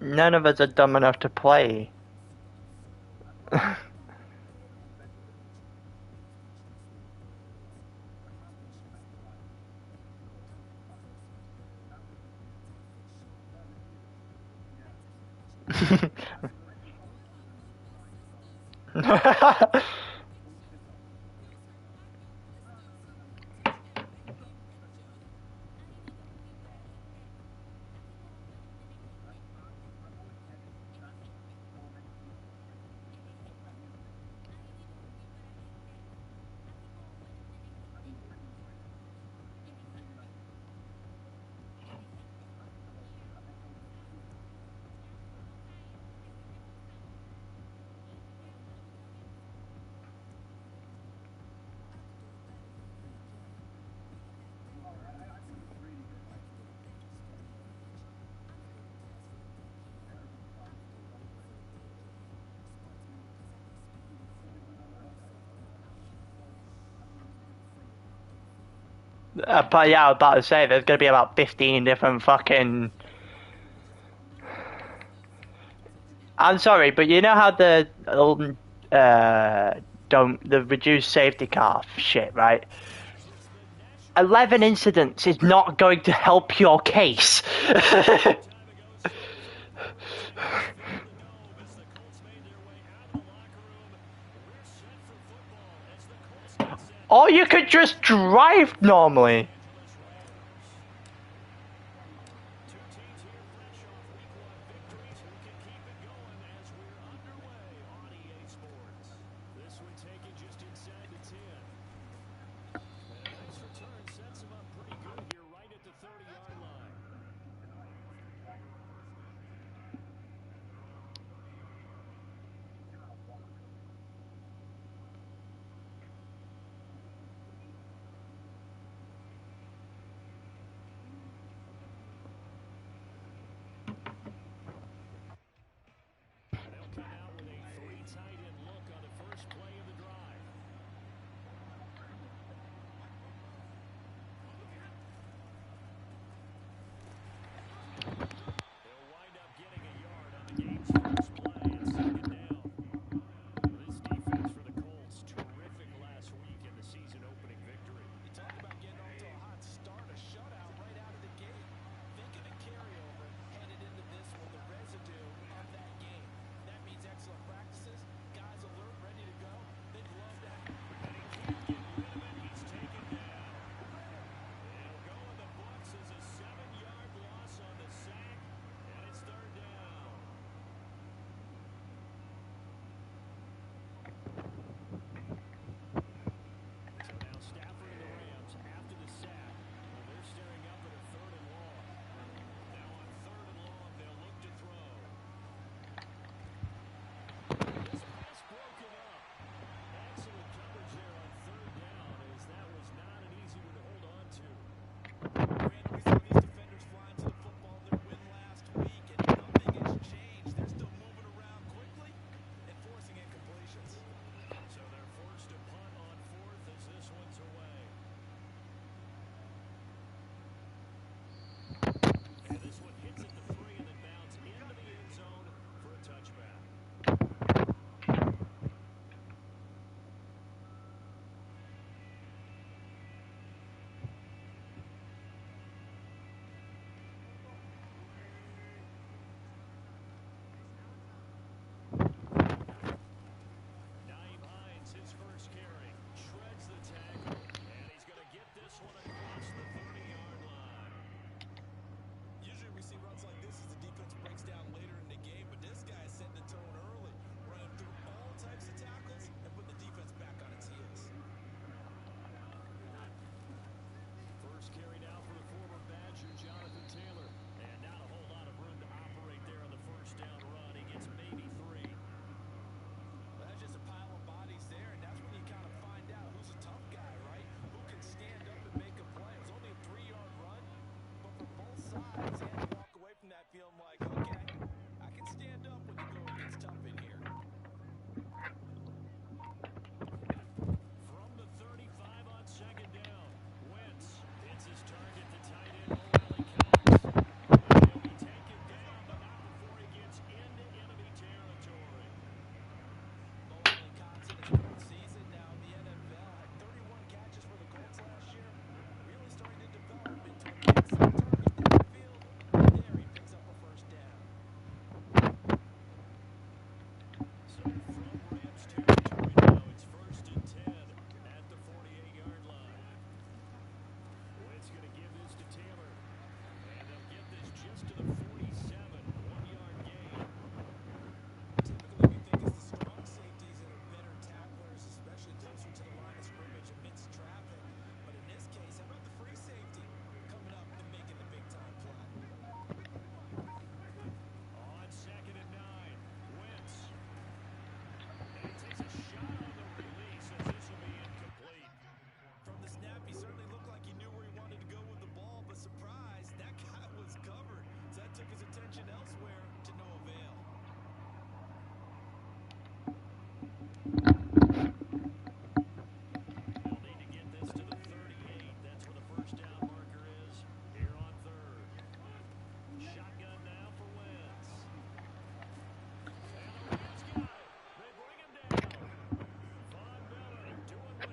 None of us are dumb enough to play. But yeah, I was about to say there's gonna be about 15 different fucking. I'm sorry, but you know how the don't the reduced safety car shit, right? 11 incidents is not going to help your case. Or you could just drive normally.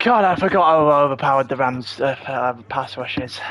God, I forgot how overpowered the Rams' pass rush is.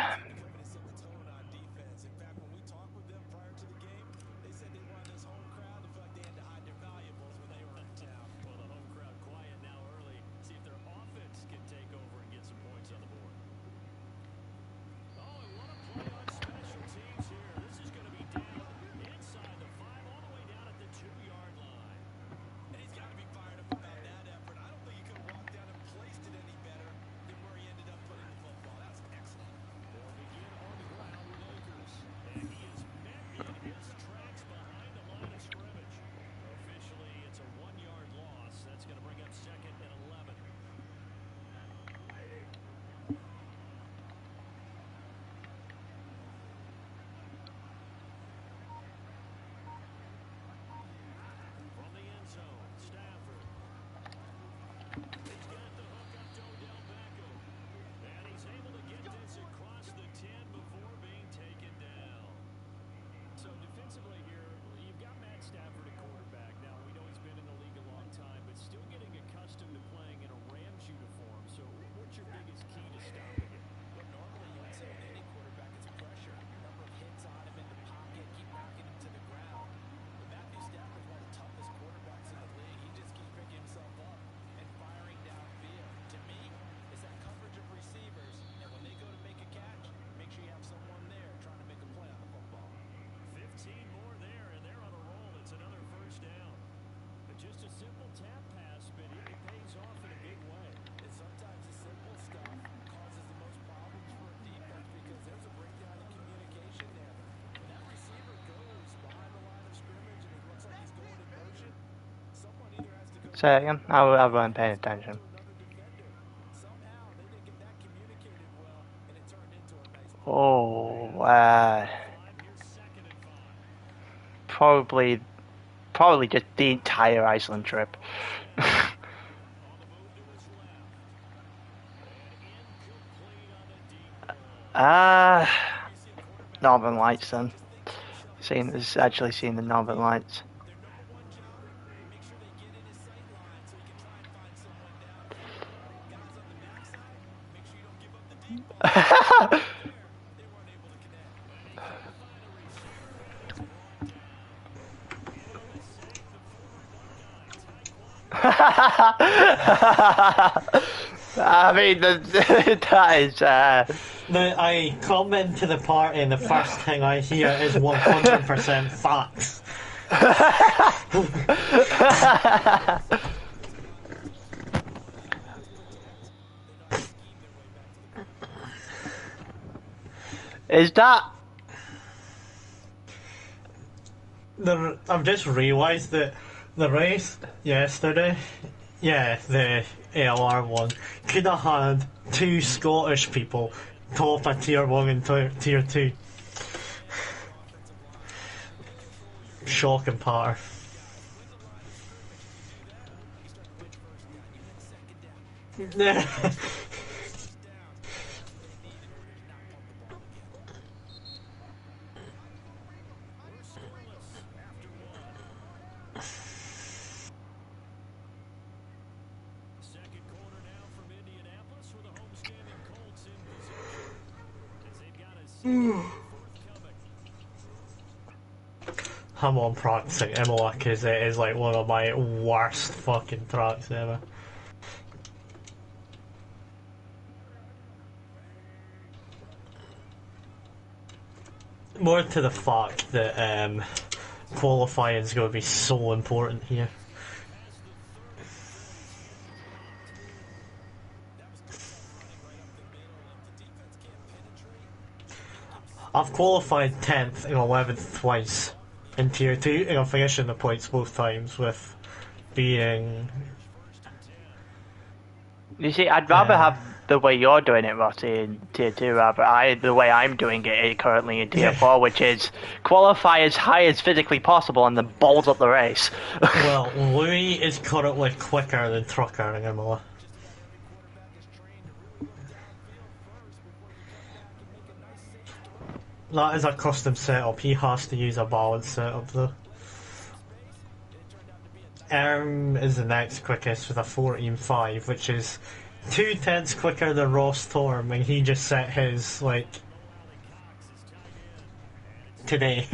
Say again? I wasn't paying attention. Oh, probably just the entire Iceland trip. Northern Lights then. Actually seeing the Northern Lights. I mean, that is. I come into the party and the first thing I hear is 100% facts. Is that? I've just realised that the race yesterday, the ALR one, could have had 2 Scottish people top a tier 1 and tier 2. Shocking patter. Second quarter now from Indianapolis with the homestanding Colts in position as they've got a second forthcoming. I'm on practicing Imola because it is like one of my worst fucking tracks ever. More to the fact that qualifying is going to be so important here. I've qualified 10th and 11th twice in tier 2 and I'm finishing the points both times with being... You see, I'd rather have the way you're doing it, Rossi, in tier 2, rather the way I'm doing it currently in tier 4, which is qualify as high as physically possible and then balls up the race. Well, Louis is currently quicker than Trucker in Imola. That is a custom setup, he has to use a balanced setup though. Is the next quickest with a 14.5, which is 2/10 quicker than Ross Storm, and he just set his, like, today.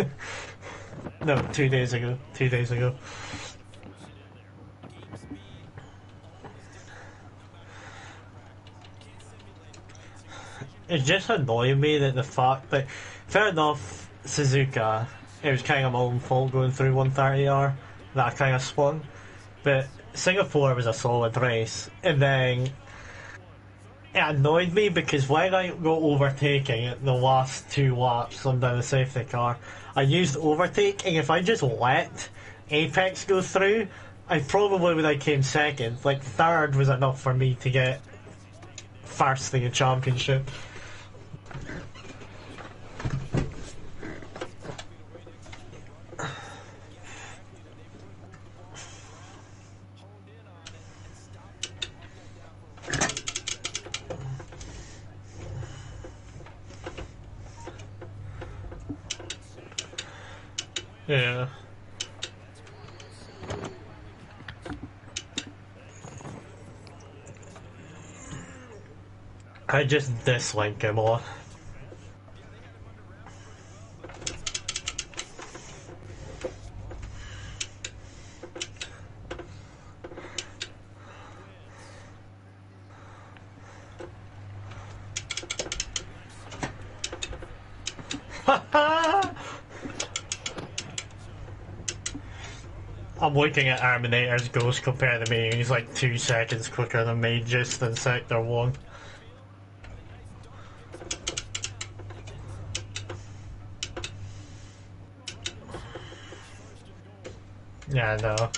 No, 2 days ago. 2 days ago. It's just annoying me that the fact that, fair enough, Suzuka, it was kind of my own fault going through 130R, that I kind of spun, but Singapore was a solid race, and then it annoyed me because when I got overtaking at the last 2 laps under the safety car, I used overtake, and if I just let Apex go through, I probably would have came second. Like, third was enough for me to get first in the championship. Yeah. I just dislike him all. I'm looking at Terminator's goals compared to me, and he's like 2 seconds quicker than me just in Sector 1. Yeah, I know.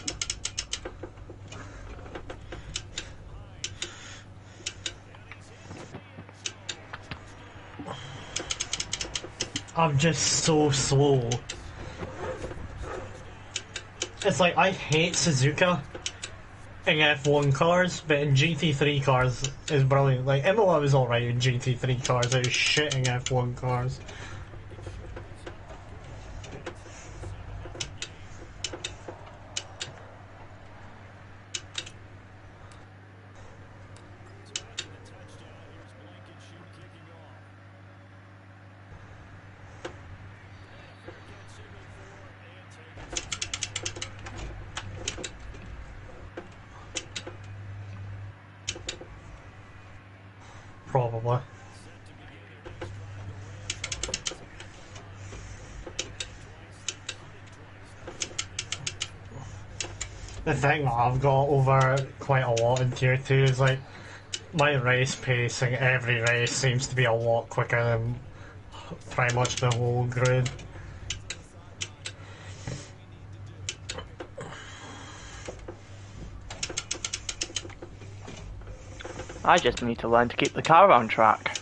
I'm just so slow. It's like, I hate Suzuka in F1 cars, but in GT3 cars is brilliant. Like, Imola was alright in GT3 cars, it was shit in F1 cars. Probably. The thing that I've got over quite a lot in Tier 2 is like, my race pacing every race seems to be a lot quicker than pretty much the whole grid. I just need to learn to keep the car on track.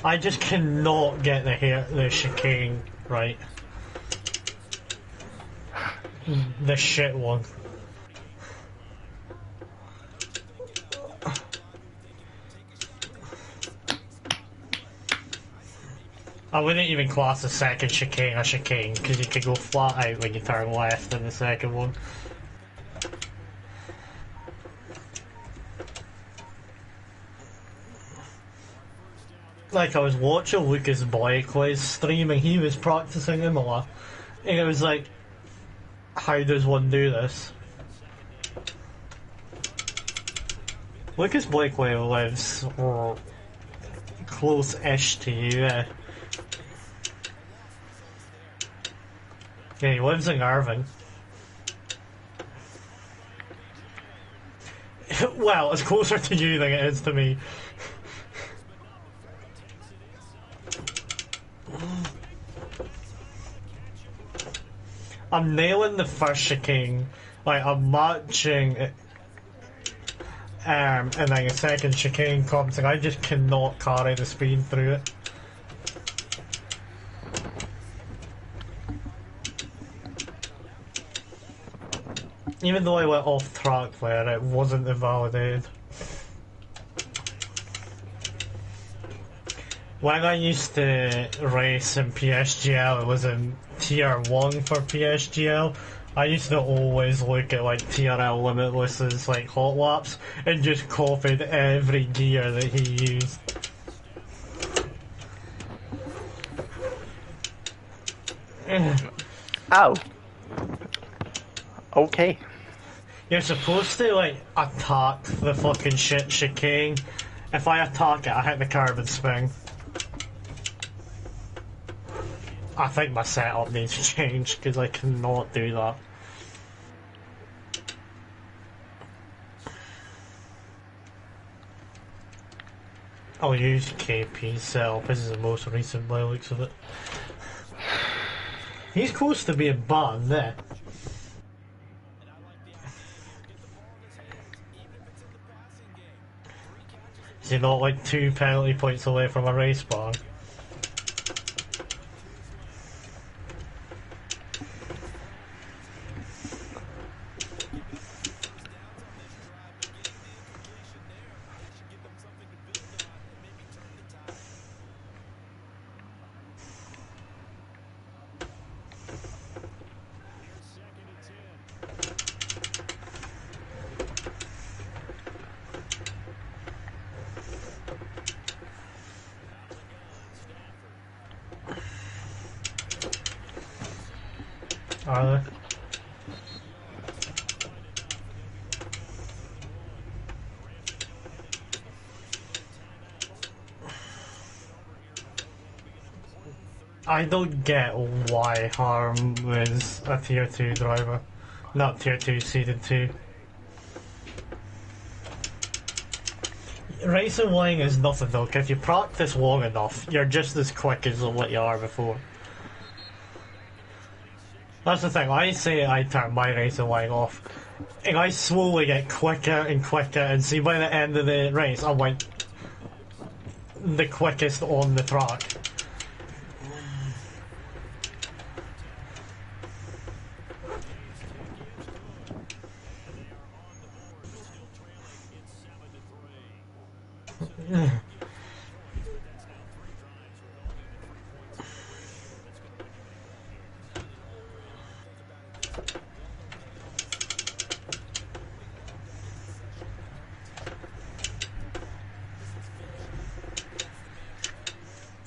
I just cannot get the chicane right. The shit one. I wouldn't even class the second chicane a chicane, because you could go flat out when you turn left in the second one. Like, I was watching Lucas Blakely's stream and he was practicing Imola, and it was like, how does one do this? Lucas Blakely lives close-ish to you, Yeah, he lives in Irving. Well, it's closer to you than it is to me. I'm nailing the first chicane. Like, I'm matching it, and then a second chicane comes, and I just cannot carry the speed through it. Even though I went off track there, it wasn't invalidated. When I used to race in PSGL, it was in Tier 1 for PSGL, I used to always look at like TRL Limitless's like hot laps and just copied every gear that he used. Oh. Okay. You're supposed to like attack the fucking shit chicane. If I attack it, I hit the curb and spin. I think my setup needs to change because I cannot do that. I'll use KP's setup. This is the most recent by the looks of it. He's close to being banned there. Is he not like 2 penalty points away from a race ban? Are they? I don't get why Harm was a tier 2 driver. Not tier 2, seeded 2. Racing wing is nothing though, 'cause if you practice long enough, you're just as quick as what you are before. That's the thing, I say I turn my racing wing off, and I slowly get quicker and quicker, and see by the end of the race, I'm like the quickest on the track.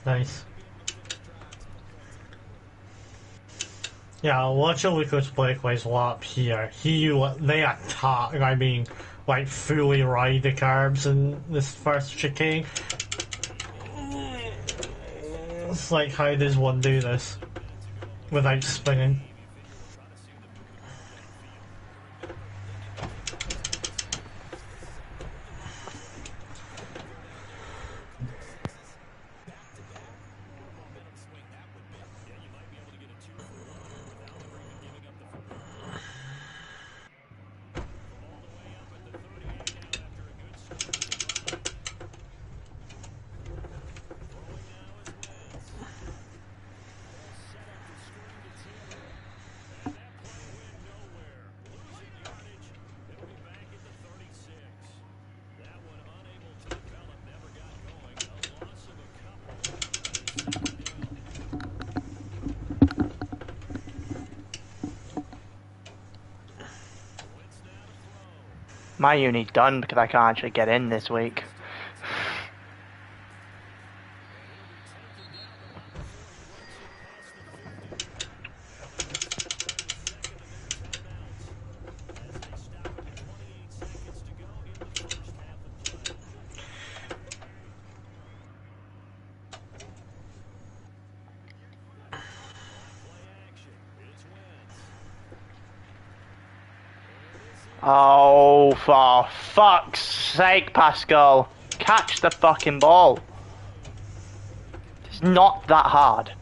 Nice. Yeah, watch a Lucas Blakely's lap here. They attack, I mean, like fully ride the curbs in this first chicane. It's like, how does one do this without spinning? My uni's done because I can't actually get in this week. Oh, for fuck's sake, Pascal. Catch the fucking ball. It's not that hard.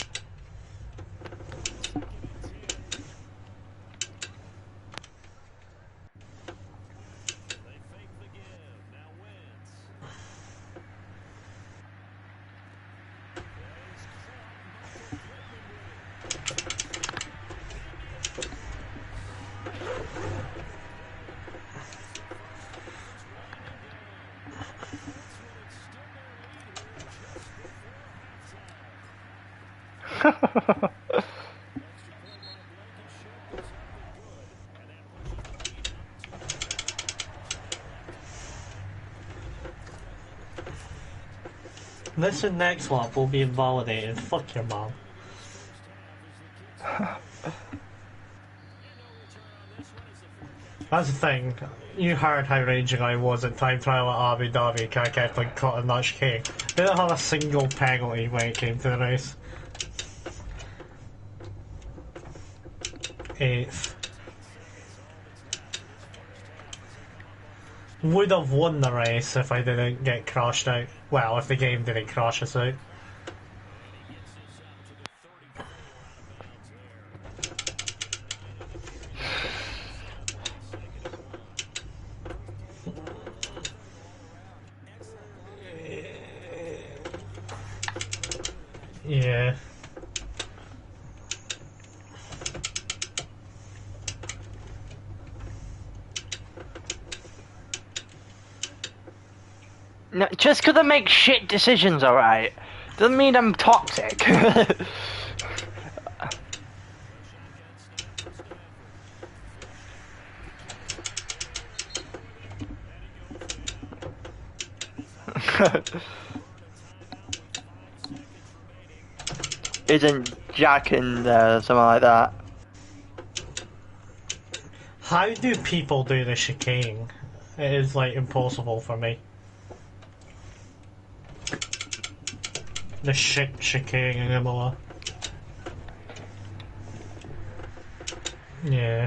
This and next lap will be invalidated. Fuck your mom. That's the thing. You heard how raging I was at time trial at Abu Dhabi because I kept like cutting that chicane. Didn't have a single penalty when it came to the race. 8th. Would have won the race if I didn't get crashed out. Well, if the game didn't crash us out. Yeah. No, just because I make shit decisions, alright, doesn't mean I'm toxic. Isn't Jack and something like that? How do people do the chicane? It is like impossible for me. The chicane in Imola. Yeah.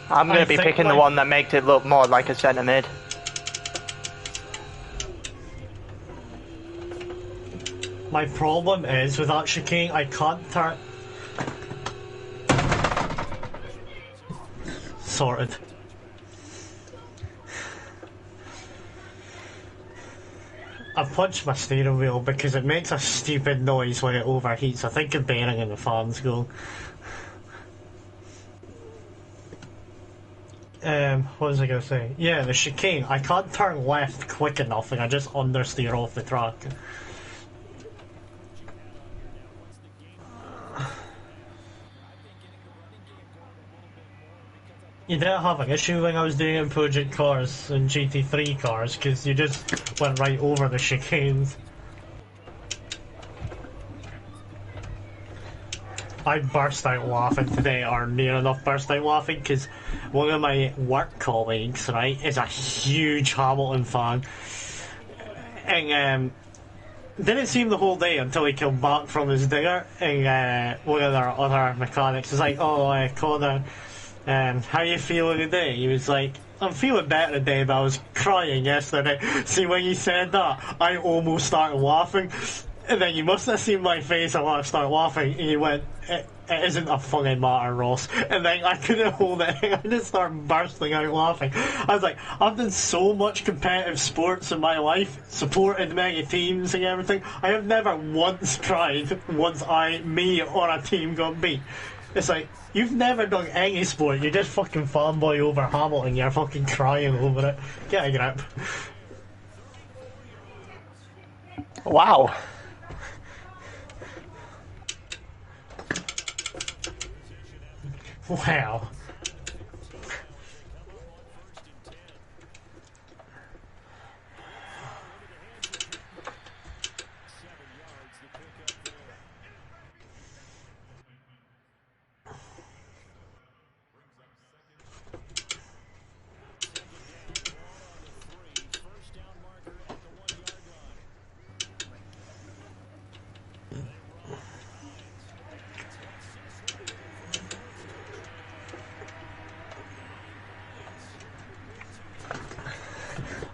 I'm going I to be think picking the my- one that makes it look more like a centre mid. My problem is with that chicane, I can't turn. Sorted. I punched my steering wheel because it makes a stupid noise when it overheats. I think the bearing in the fan's going. What was I gonna say? Yeah, the chicane. I can't turn left quick enough and I just understeer off the track. You didn't have an issue when I was doing it in Project Cars and GT3 cars because you just went right over the chicanes. I burst out laughing today, or near enough burst out laughing, because one of my work colleagues, right, is a huge Hamilton fan. And didn't see him the whole day until he came back from his dinner, and one of their other mechanics was like, "Oh, Connor, how you feeling today?" He was like, "I'm feeling better today, but I was crying yesterday." See, when you said that, I almost started laughing. And then you must have seen my face when I started laughing, and you went, it isn't a funny matter, Ross. And then I couldn't hold it, I just started bursting out laughing. I was like, I've done so much competitive sports in my life, supported many teams and everything. I have never once cried once me or a team got beat. It's like, you've never done any sport, you're just fucking fanboy over Hamilton, you're fucking crying over it. Get a grip. Wow. Wow.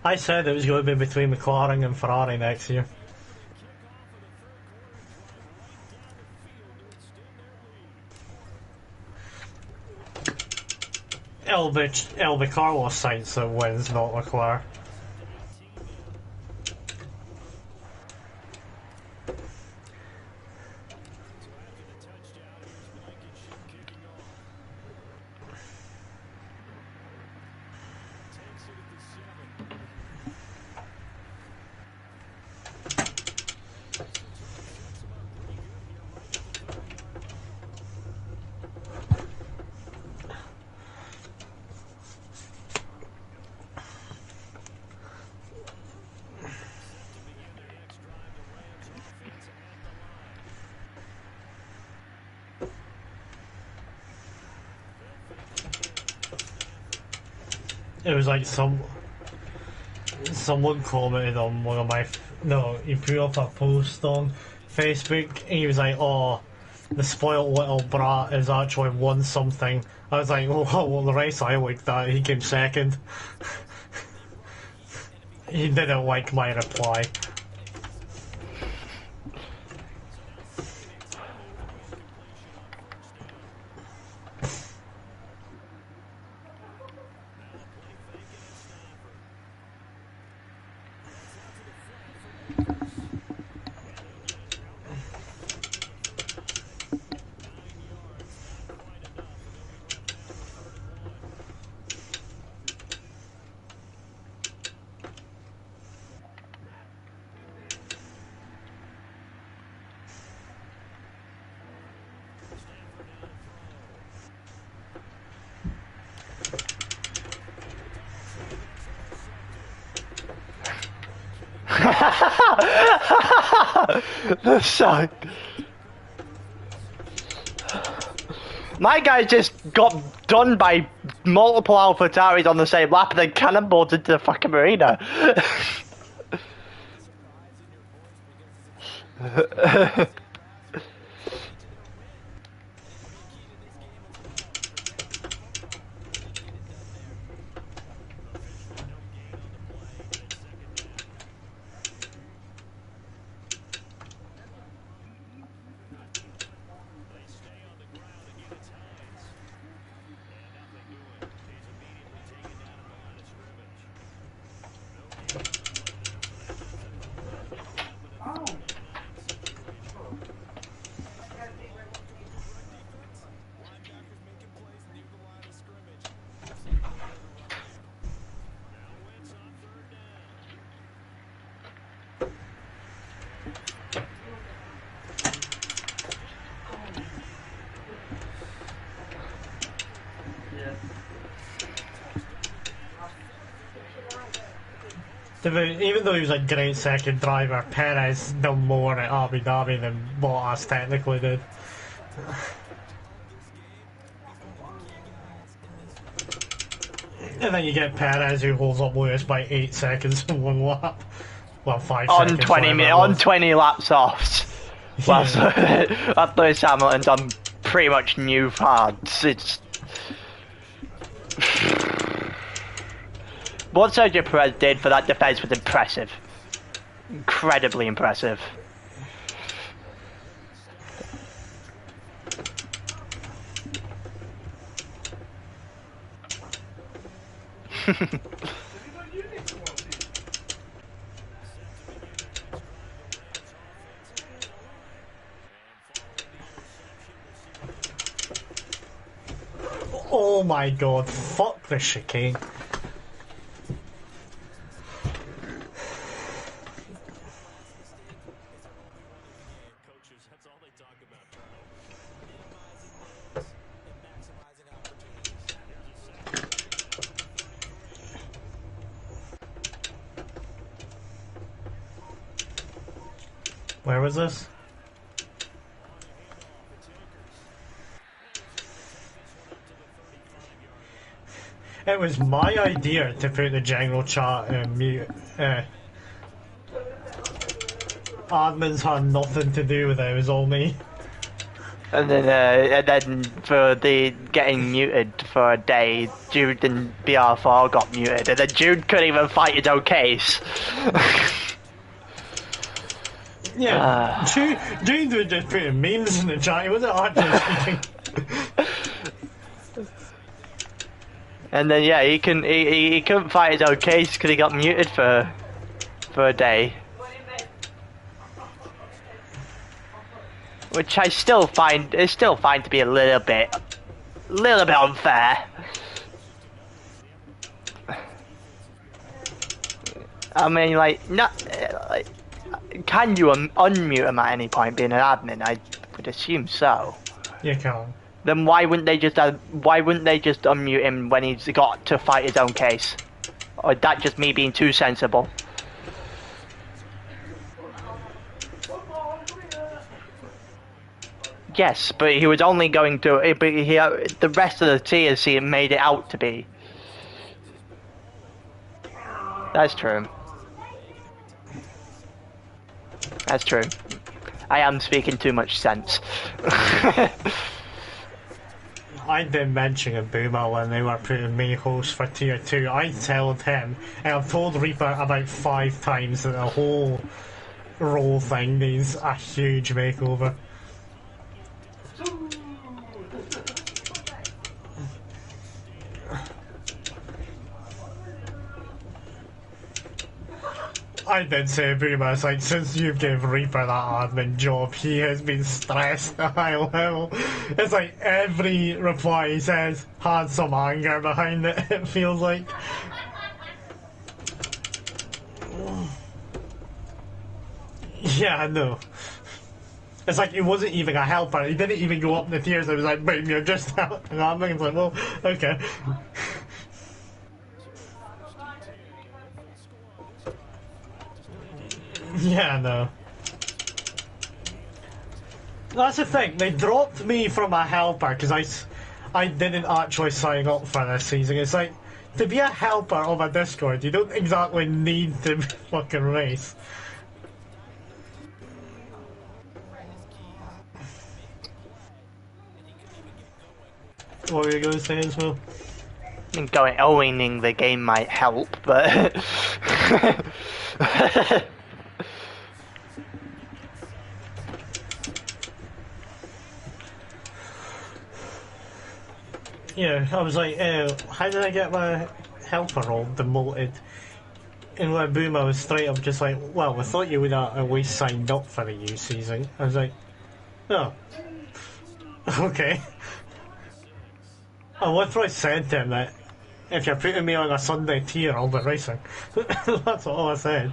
I said it was going to be between McLaren and Ferrari next year. It'll be Carlos Sainz that wins, not Leclerc. It was like someone commented on one of my he put up a post on Facebook and he was like, "Oh, the spoiled little brat has actually won something." I was like, "Oh, well, the race I liked that he came second." He didn't like my reply. The song. My guy just got done by multiple AlphaTauris on the same lap and then cannonballed into the fucking marina. Even though he was a great second driver, Perez done more at Abu Dhabi than Bottas technically did. And then you get Perez who holds up Lewis by 8 seconds in one lap. Well, 5 seconds. On 20 laps off. Well, Lewis Hamilton's on pretty much new pads. It's... What Sergio Perez did for that defence was impressive. Incredibly impressive. Oh my god, fuck the chicane. Where was this? It was my idea to put the general chat in mute. Admins had nothing to do with it, it was all me. And then for the getting muted for a day, Jude and BR4 got muted, and then Jude couldn't even fight his own case. Yeah, Jude was just putting memes in the chat. He wasn't actually speaking. And then yeah, he couldn't fight his own case because he got muted for a day. Which I still find to be a little bit unfair. I mean, like, can you unmute him at any point being an admin? I would assume so. You can. Then why wouldn't they just unmute him when he's got to fight his own case? Or is that just me being too sensible? Yes, but he was only going to. But the rest of the tiers he made it out to be. That's true. That's true. I am speaking too much sense. I did mention a Boomer when they were putting me host for tier 2. I told him, and I've told Reaper about 5 times that the whole role thing needs a huge makeover. I did say Boomer, it's like, since you've given Reaper that admin job, he has been stressed at a high level. It's like every reply he says has some anger behind it, it feels like. Yeah, I know. It's like he wasn't even a helper, he didn't even go up in the tiers, it was like, boom, you're just helping admin. It's like, well, okay. Yeah, no. That's the thing, they dropped me from a helper because I didn't actually sign up for this season. It's like, to be a helper of a Discord, you don't exactly need to fucking race. What were you going to say as well? I think owning the game might help, but... Yeah, I was like, how did I get my helper role demoted? And when Boomer was straight up just like, well, we thought you would have at least signed up for the new season. I was like, oh, okay. I literally said to him that if you're putting me on a Sunday tier, I'll be racing. That's all I said.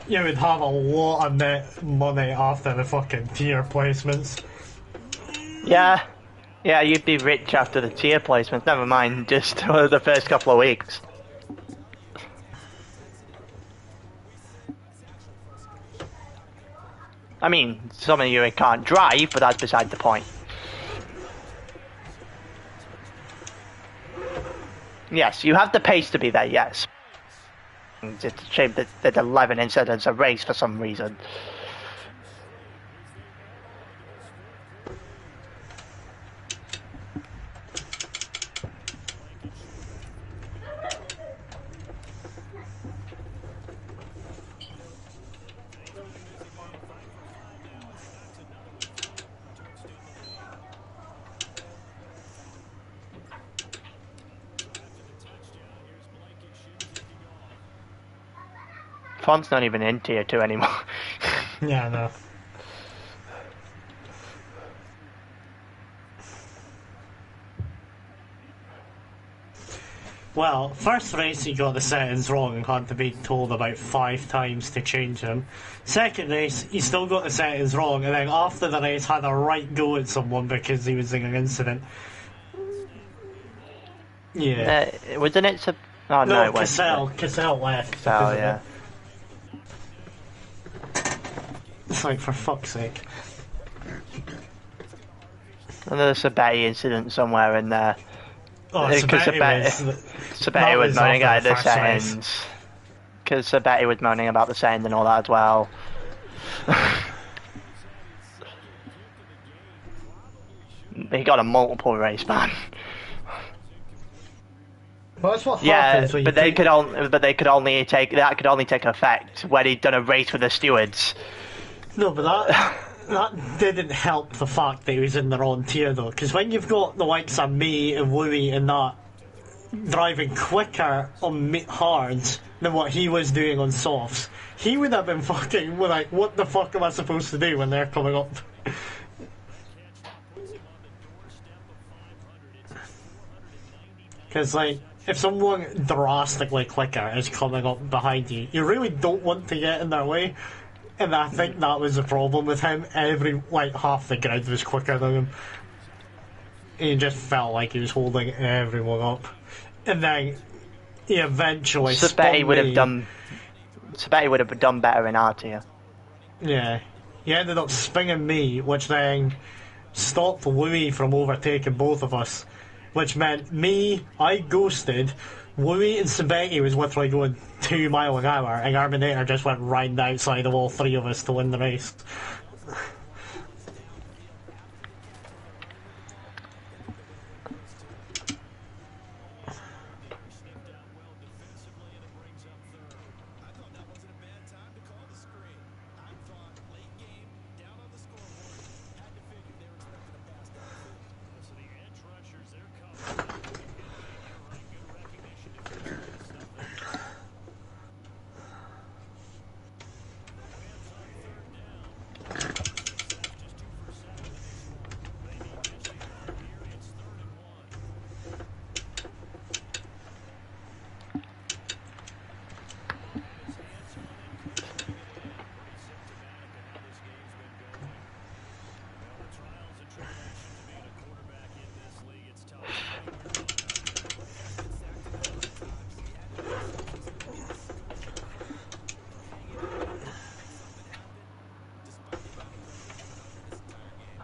You would have a lot of net money after the fucking tier placements. Yeah, you'd be rich after the tier placements, never mind just the first couple of weeks. I mean, some of you can't drive, but that's beside the point. Yes, you have the pace to be there, yes. It's a shame that 11 incidents a race for some reason. Font's not even in tier 2 anymore. Yeah, no. Well, first race he got the settings wrong and had to be told about 5 times to change them. Second race, he still got the settings wrong, and then after the race had a right go at someone because he was in an incident. Yeah. Wasn't it? Oh no, it Cassell. wasn't. Cassell left. Cassell, because of yeah. it. It's like, for fuck's sake. And there's a Bay incident somewhere in there. Oh, Sabetti was moaning about the settings. Because Sabetti was moaning about the settings and all that as well. He got a multiple race ban. Well, that's what Yeah, happens when but they could only take effect when he'd done a race with the stewards. No, but that didn't help the fact that he was in the wrong tier though, because when you've got the likes of me and Louis and that driving quicker on hards than what he was doing on softs, he would have been fucking like, what the fuck am I supposed to do when they're coming up? Because like, if someone drastically quicker is coming up behind you, you really don't want to get in their way. And I think that was the problem with him. Half the grid was quicker than him. He just felt like he was holding everyone up. And then he eventually Sabetti would have done better in our tier. Yeah. He ended up spinning me, which then stopped Louis from overtaking both of us. Which meant I ghosted. Louis and Sabetti was literally going 2 miles an hour, and Arminator just went right outside of all three of us to win the race.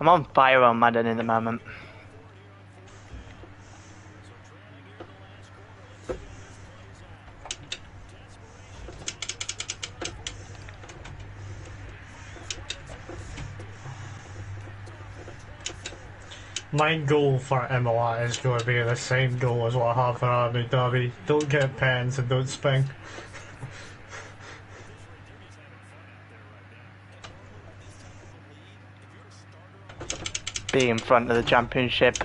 I'm on fire on Madden in the moment. My goal for MLI is going to be the same goal as what I have for Abu Dhabi. Don't get pens and don't spin. Be in front of the championship.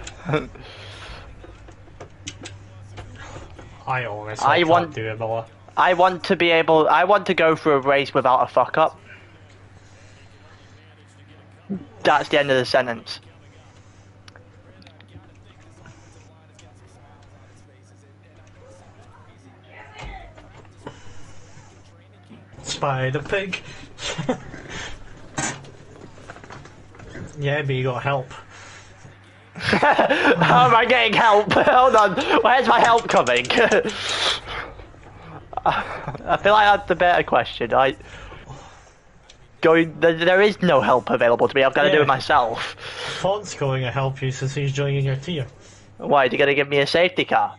I honestly can't do MLI. I want to go through a race without a fuck up. That's the end of the sentence. Spider pig. Yeah, but you got help. How am I getting help? Hold on, where's my help coming? I feel like that's the better question. There is no help available to me. I've got to do it myself. Font's going to help you since he's joining your tier. Why? Are you going to give me a safety car?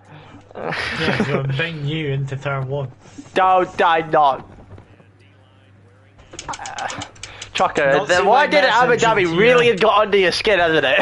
Yeah, he's going to bring you into turn 1. Don't die not. Trucker, why did Abu Dhabi really have got under your skin, hasn't it?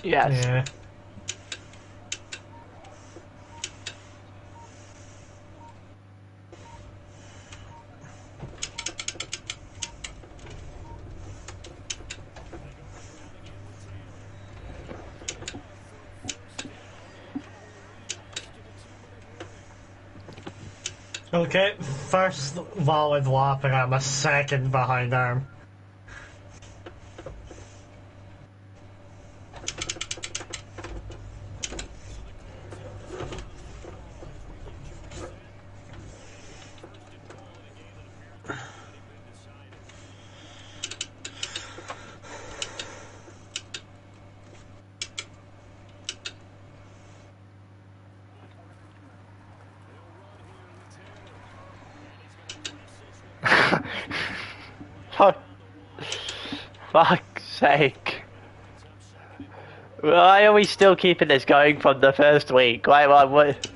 Yes. Yeah. Okay, first valid lap and I'm a second behind Arm. Fuck's sake. Why are we still keeping this going from the first week? Why, what?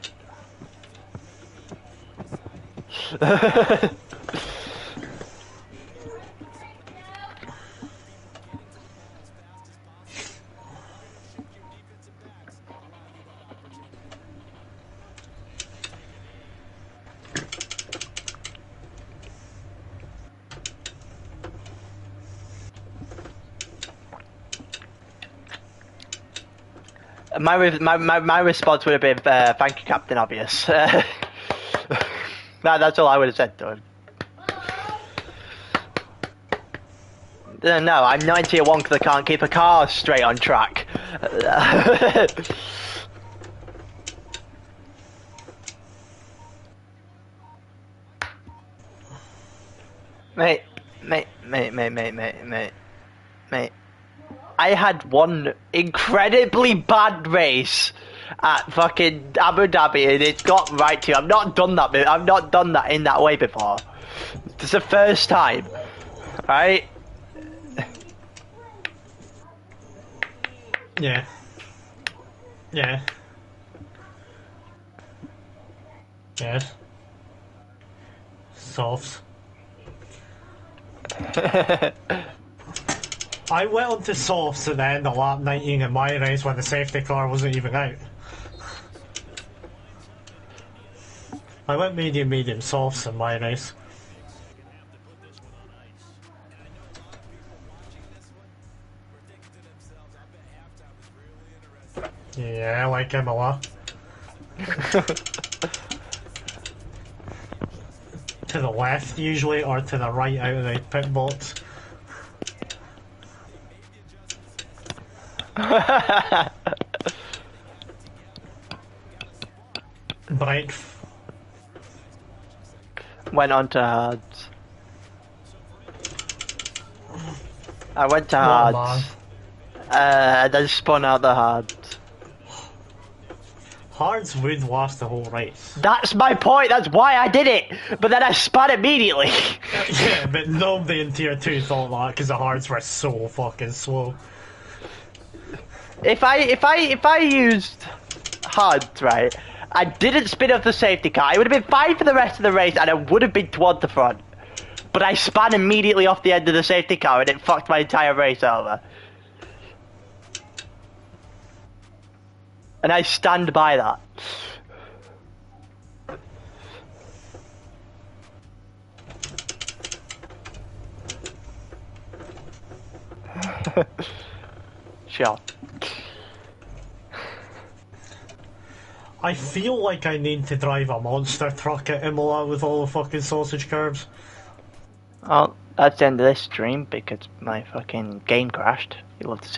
My response would have been, thank you, Captain Obvious. That's all I would have said to him. No, I'm 91 because I can't keep a car straight on track. Mate. I had one incredibly bad race at fucking Abu Dhabi and it got right to you. I've not done that in that way before. It's the first time. Right? Yeah. Yeah. Yes. Softs. I went on to softs at the end of lap 19 in my race when the safety car wasn't even out. I went medium softs in my race. Yeah, I like him a lot. To the left usually, or to the right out of the pit box. Bike. Went on to hards. I went to hards. Then spun out the hards. Hards would last the whole race. That's my point, that's why I did it! But then I spun immediately! Yeah, but nobody in tier 2 thought that because the hards were so fucking slow. If I used hards, right, I didn't spin off the safety car, it would have been fine for the rest of the race and I would have been toward the front. But I spun immediately off the end of the safety car and it fucked my entire race over. And I stand by that. Sure. I feel like I need to drive a monster truck at Imola with all the fucking sausage curbs. Well, that's the end of this stream because my fucking game crashed. You'll have to see.